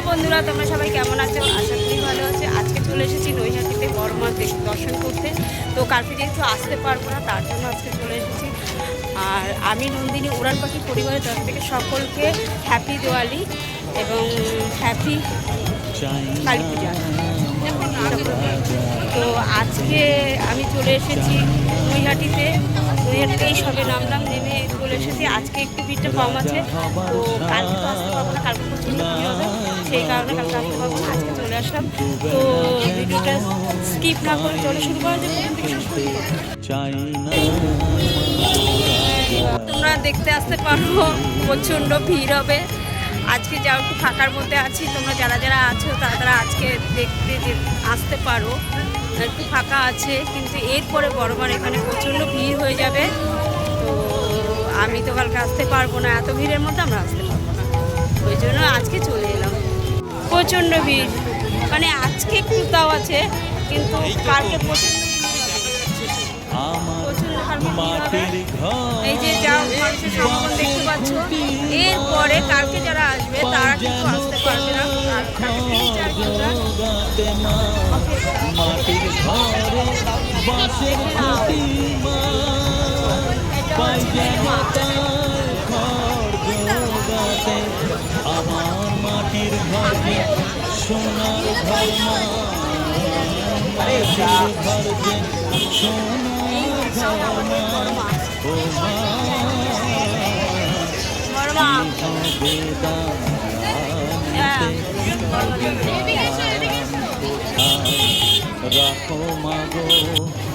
বন্ধুরা, তোমরা সবাই কেমন আছো? আশা করি ভালো আছে। আজকে চলে এসেছি নৈহাটিতে বড় মা দর্শন করতে। তো কালকে যেহেতু আসতে পারবো না, তার জন্য আজকে চলে এসেছি। আর আমি নন্দিনী উড়ান পাখি পরিবারের তরফ থেকে সকলকে হ্যাপি দিওয়ালি এবং হ্যাপি কালী পূজা। তো আজকে আমি চলে এসেছি নৈহাটিতে এই সবে নামলাম, নেমে চলে এসেছি। আজকে একটু ভিড়টা কম আছে, তো কালকে তো আসতে পারবো না, কালকে প্রচুর ভিড় হবে, সেই কারণে কালকে আসতে পারবো না, আজকে চলে আসলাম। তো ভিডিওটা স্কিপ না করে চলে শুরু করা যায়। তোমরা দেখতে আসতে পারো, প্রচণ্ড ভিড় হবে। আজকে যাও একটু ফাঁকার মধ্যে আছি, তোমরা যারা যারা আছো তারা আজকে দেখতে আসতে পারো। একটু ফাঁকা আছে, কিন্তু এরপরে বড়মার এখানে প্রচণ্ড ভিড় হয়ে যাবে। তো আমি তো কালকে আসতে পারবো না, এত ভিড়ের মধ্যে আমরা আসতে পারবো না, ওই জন্য আজকে চলে এলাম। প্রচণ্ড ভিড়, মানে আজকে একটু তাও আছে, কিন্তু কালকে প্রচণ্ড এই যে যা মানুষের সমাগম দেখতে পাচ্ছ, এরপরে কালকে যারা আসবে তারা কিন্তু আসতে পারবে না। আমার মাটির ঘরে সোনার ঘর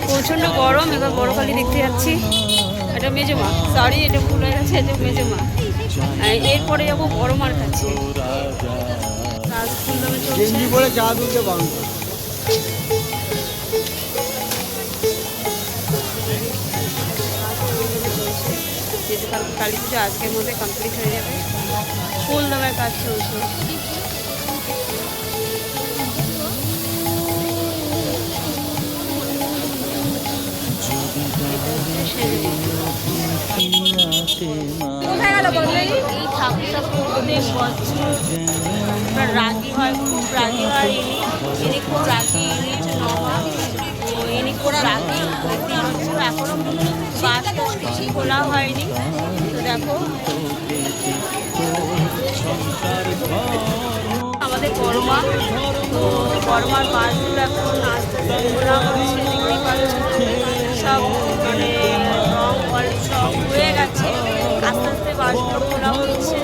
প্রচণ্ড গরম। এবার বড় কালী দেখতে যাচ্ছি। এটা মেজমা, সরি এটা ভুল হয়ে গেছে, এটা মেজমা। এরপরে যাবো বড় মার কাছে। কালী পুজো আজকের মধ্যে কমপ্লিট হয়ে যাবে, ফুল দামের কাজ চলছে। এই ঠাকুরটা প্রত্যেক বছর রাগি হয়, খুব রাগি হয়। ইনি খুব রাগি, ইনি হচ্ছে নমা, ইনি খুব রাগি। এখনো বাসটা কিছু খোলা হয়নি। তো দেখো আমাদের বড়মা, তো বড়মার বাসগুলো এখন আস্তে আস্তে খোলা হচ্ছে, দেখতেই পাচ্ছ। সব মানে রং বল সব হয়ে গেছে, আস্তে আস্তে বাসগুলো খোলা হচ্ছে।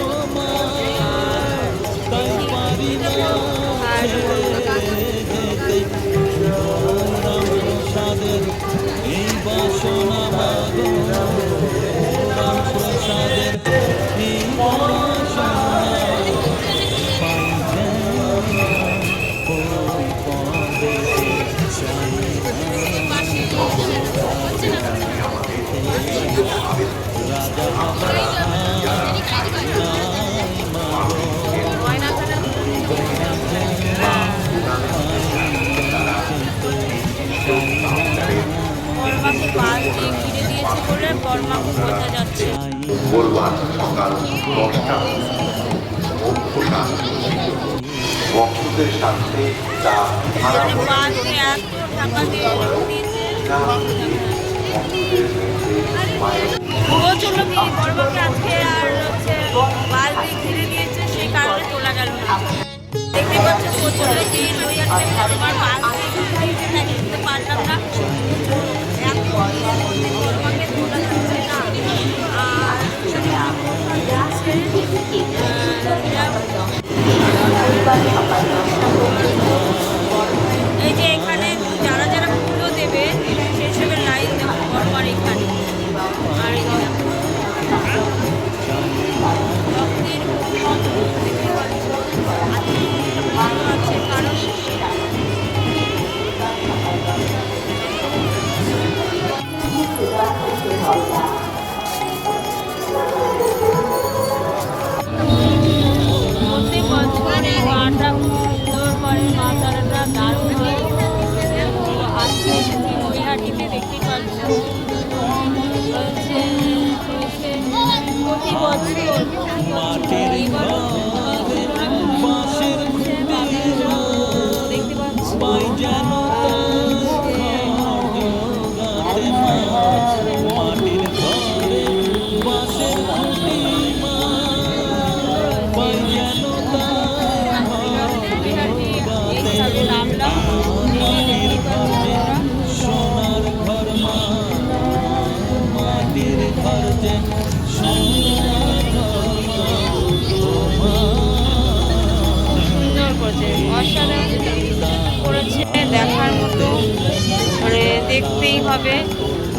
ভক্তদের সাথে প্রচন্ড ভিড়। বড়মাকে আজকে আর হচ্ছে বাস দিয়ে ঘিরে দিয়েছে, সেই কারণে তোলা গেল না। দেখতে পাচ্ছ প্রচন্ড ভিড়। বড়মার বাস দিয়ে ঘিরে দিয়েছে, তাই দেখতে পারলাম না। বড়মাকে তোলা যাচ্ছে না। আর এই যে এখানে যারা যারা পুজো দেবে সেই সব লাইন দেবো বড়মার এখানে। আর আছে কারণ প্রত্যেক বছর এই মাটা অসাধারণ করেছে, দেখার মতো, মানে দেখতেই হবে।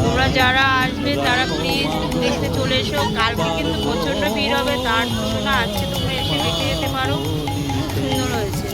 তোমরা যারা আসবে তারা প্লিজ দেখতে চলে এসো। কালকে কিন্তু প্রচণ্ড ভিড় হবে, তার ঘোষণা আছে, তোমরা এসে দেখে যেতে পারো। সুন্দর হয়েছে।